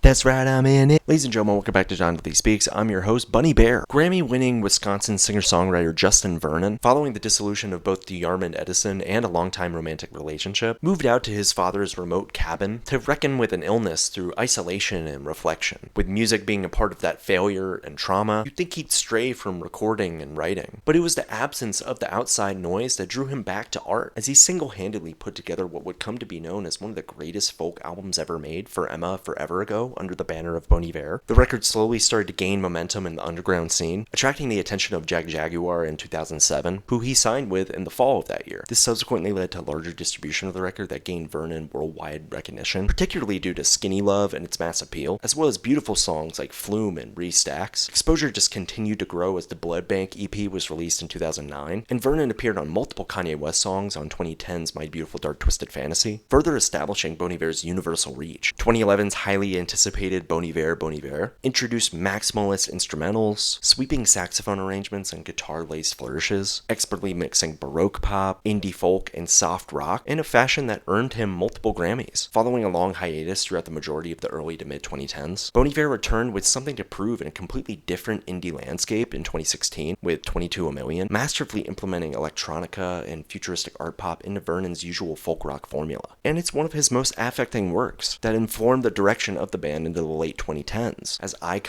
That's right, I'm in it. Ladies and gentlemen, welcome back to John Lee Speaks. I'm your host, Bon Iver. Grammy-winning Wisconsin singer-songwriter Justin Vernon, following the dissolution of both DeArmond Edison and a longtime romantic relationship, moved out to his father's remote cabin to reckon with an illness through isolation and reflection. With music being a part of that failure and trauma, you'd think he'd stray from recording and writing. But it was the absence of the outside noise that drew him back to art, as he single-handedly put together what would come to be known as one of the greatest folk albums ever made, For Emma Forever Ago, under the banner of Bon Iver. The record slowly started to gain momentum in the underground scene, attracting the attention of Jag Jaguar in 2007, who he signed with in the fall of that year. This subsequently led to larger distribution of the record that gained Vernon worldwide recognition, particularly due to Skinny Love and its mass appeal, as well as beautiful songs like Flume and Restacks. Exposure just continued to grow as the Blood Bank EP was released in 2009, and Vernon appeared on multiple Kanye West songs on 2010's My Beautiful Dark Twisted Fantasy, further establishing Bon Iver's universal reach. 2011's highly anticipated Bon Iver introduced maximalist instrumentals, sweeping saxophone arrangements and guitar-laced flourishes, expertly mixing baroque pop, indie folk, and soft rock in a fashion that earned him multiple Grammys. Following a long hiatus throughout the majority of the early to mid-2010s, Bon Iver returned with something to prove in a completely different indie landscape in 2016 with 22 A Million, masterfully implementing electronica and futuristic art pop into Vernon's usual folk rock formula. And it's one of his most affecting works that informed the direction of the band into the late 2010s, as I,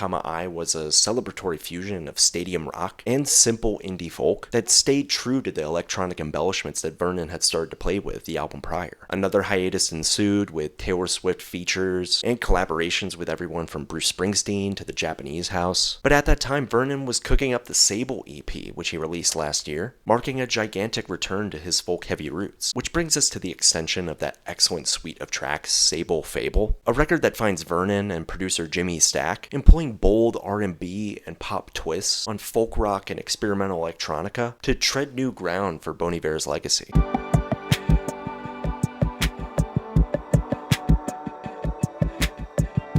was a celebratory fusion of stadium rock and simple indie folk that stayed true to the electronic embellishments that Vernon had started to play with the album prior. Another hiatus ensued with Taylor Swift features and collaborations with everyone from Bruce Springsteen to the Japanese House. But at that time, Vernon was cooking up the SABLE EP, which he released last year, marking a gigantic return to his folk-heavy roots, which brings us to the extension of that excellent suite of tracks, SABLE fABLE, a record that finds Vernon and producer Jimmy Stack employing bold R&B and pop twists on folk rock and experimental electronica to tread new ground for Bon Iver's legacy.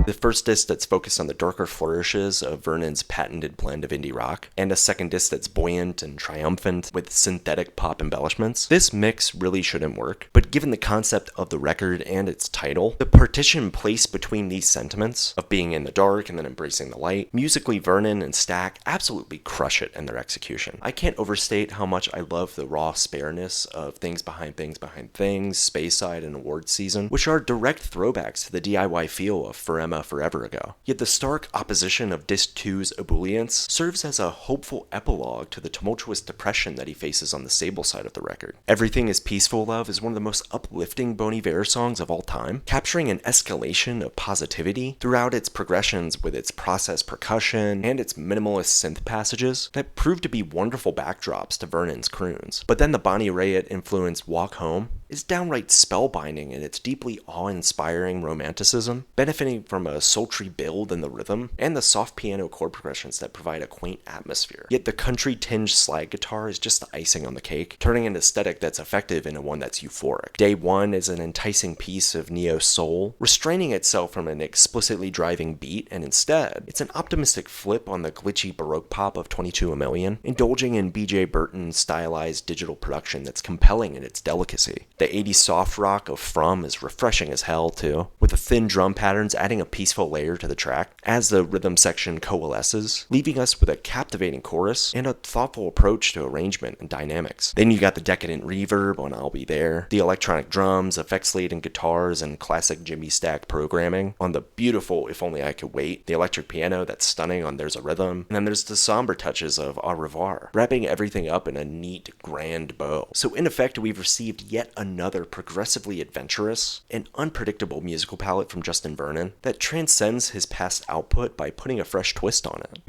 The first disc that's focused on the darker flourishes of Vernon's patented blend of indie rock, and a second disc that's buoyant and triumphant with synthetic pop embellishments. This mix really shouldn't work, but given the concept of the record and its title, the partition placed between these sentiments of being in the dark and then embracing the light, musically Vernon and Stack absolutely crush it in their execution. I can't overstate how much I love the raw spareness of Things Behind Things Behind Things, Speyside, and Awards Season, which are direct throwbacks to the DIY feel of For Emma Forever Ago. Yet the stark opposition of Disc 2's ebullience serves as a hopeful epilogue to the tumultuous depression that he faces on the SABLE side of the record. Everything is Peaceful Love is one of the most uplifting Bon Iver songs of all time, capturing an escalation of positivity throughout its progressions with its processed percussion and its minimalist synth passages that prove to be wonderful backdrops to Vernon's croons. But then the Bonnie Raitt-influenced Walk Home is downright spellbinding in its deeply awe-inspiring romanticism, benefiting from a sultry build in the rhythm and the soft piano chord progressions that provide a quaint atmosphere. Yet the country-tinged slide guitar is just the icing on the cake, turning an aesthetic that's effective into one that's euphoric. Day One is an enticing piece of neo-soul, restraining itself from an explicitly driving beat, and instead, it's an optimistic flip on the glitchy baroque pop of 22 A Million, indulging in B.J. Burton's stylized digital production that's compelling in its delicacy. The 80s soft rock of From is refreshing as hell too, with the thin drum patterns adding a peaceful layer to the track as the rhythm section coalesces, leaving us with a captivating chorus and a thoughtful approach to arrangement and dynamics. Then you got the decadent reverb on I'll Be There, the electronic drums, effects-laden guitars, and classic Jimmy Stack programming on the beautiful If Only I Could Wait, the electric piano that's stunning on There's a Rhythm, and then there's the somber touches of Au Revoir, wrapping everything up in a neat, grand bow. So in effect, we've received yet another progressively adventurous and unpredictable musical palette from Justin Vernon that transcends his past output by putting a fresh twist on it.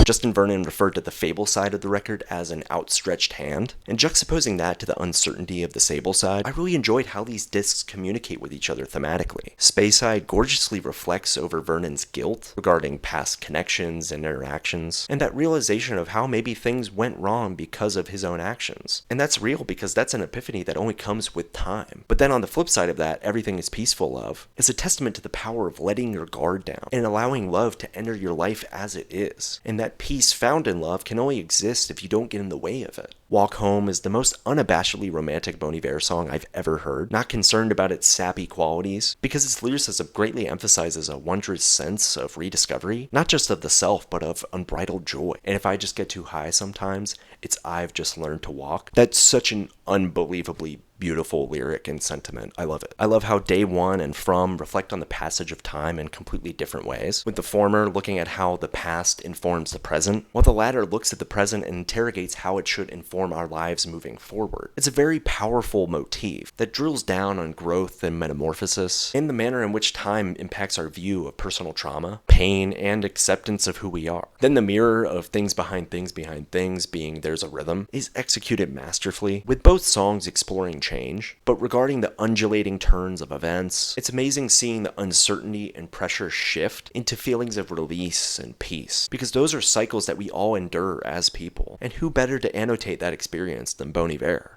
Justin Vernon referred to the fABLE side of the record as an outstretched hand, and juxtaposing that to the uncertainty of the SABLE side, I really enjoyed how these discs communicate with each other thematically. Speyside gorgeously reflects over Vernon's guilt regarding past connections and interactions, and that realization of how maybe things went wrong because of his own actions. And that's real because that's an epiphany that only comes with time. But then on the flip side of that, Everything is Peaceful Love is a testament to the power of letting your guard down and allowing love to enter your life as it is, and that peace found in love can only exist if you don't get in the way of it. Walk Home is the most unabashedly romantic Bon Iver song I've ever heard, not concerned about its sappy qualities, because its lyricism greatly emphasizes a wondrous sense of rediscovery, not just of the self, but of unbridled joy. And if I just get too high sometimes, it's I've just learned to walk. That's such an unbelievably beautiful lyric and sentiment. I love it. I love how Day One and From reflect on the passage of time in completely different ways, with the former looking at how the past informs the present, while the latter looks at the present and interrogates how it should inform our lives moving forward. It's a very powerful motif that drills down on growth and metamorphosis, and the manner in which time impacts our view of personal trauma, pain, and acceptance of who we are. Then the mirror of things behind things being There's a Rhythm is executed masterfully, with both songs exploring change, but regarding the undulating turns of events, it's amazing seeing the uncertainty and pressure shift into feelings of release and peace, because those are cycles that we all endure as people, and who better to annotate that experience than Bon Iver?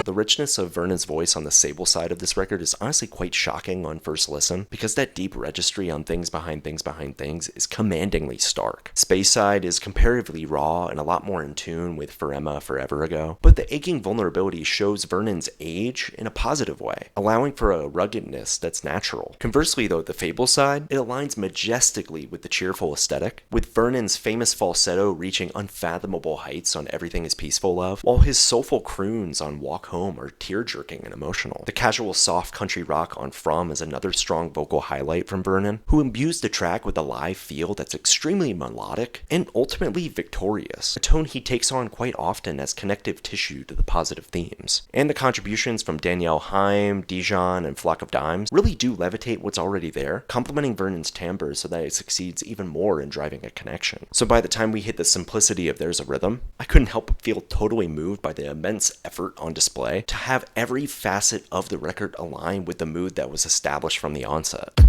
The richness of Vernon's voice on the SABLE side of this record is honestly quite shocking on first listen, because that deep registry on Things Behind Things is commandingly stark. Space side is comparatively raw and a lot more in tune with Forever Ago, but the aching vulnerability shows Vernon's age in a positive way, allowing for a ruggedness that's natural. Conversely though, the fABLE side, it aligns majestically with the cheerful aesthetic, with Vernon's famous falsetto reaching unfathomable heights on Everything Is Peaceful Love, while his soulful croons on Walk Home are tear-jerking and emotional. The casual soft country rock on From is another strong vocal highlight from Vernon, who imbues the track with a live feel that's extremely melodic and ultimately victorious, a tone he takes on quite often as connective tissue to the positive themes. And the contributions from Danielle Haim, Dijon, and Flock of Dimes really do levitate what's already there, complementing Vernon's timbre so that it succeeds even more in driving a connection. So by the time we hit the simplicity of There's a Rhythm, I couldn't help but feel totally moved by the immense effort on display to have every facet of the record align with the mood that was established from the onset.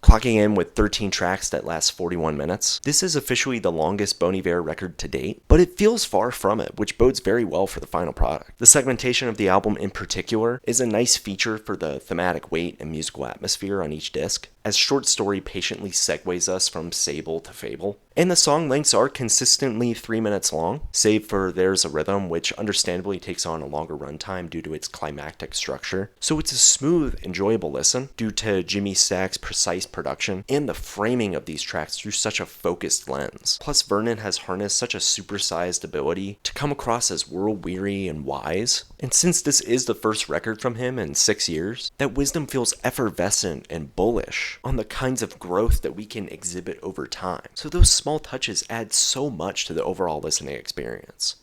Clocking in with 13 tracks that last 41 minutes, this is officially the longest Bon Iver record to date, but it feels far from it, which bodes very well for the final product. The segmentation of the album in particular is a nice feature for the thematic weight and musical atmosphere on each disc, as Short Story patiently segues us from SABLE to fABLE. And the song lengths are consistently 3 minutes long, save for There's a Rhythm, which understandably takes on a longer runtime due to its climactic structure. So it's a smooth, enjoyable listen due to Jimmy Stack's precise production and the framing of these tracks through such a focused lens. Plus, Vernon has harnessed such a supersized ability to come across as world-weary and wise. And since this is the first record from him in 6 years, that wisdom feels effervescent and bullish on the kinds of growth that we can exhibit over time. So those small touches add so much to the overall listening experience.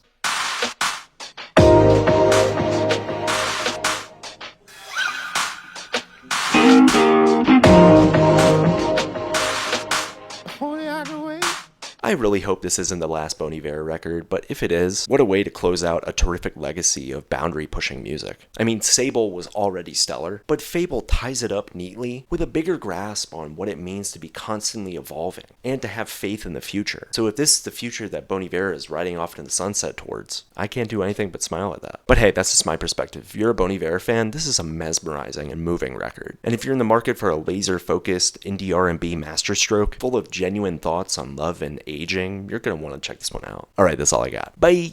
I really hope this isn't the last Bon Iver record, but if it is, what a way to close out a terrific legacy of boundary-pushing music. I mean, SABLE was already stellar, but fABLE ties it up neatly with a bigger grasp on what it means to be constantly evolving and to have faith in the future. So if this is the future that Bon Iver is riding off into the sunset towards, I can't do anything but smile at that. But hey, that's just my perspective. If you're a Bon Iver fan, this is a mesmerizing and moving record. And if you're in the market for a laser-focused indie R&B masterstroke full of genuine thoughts on love and aging, you're going to want to check this one out. Alright, that's all I got. Bye!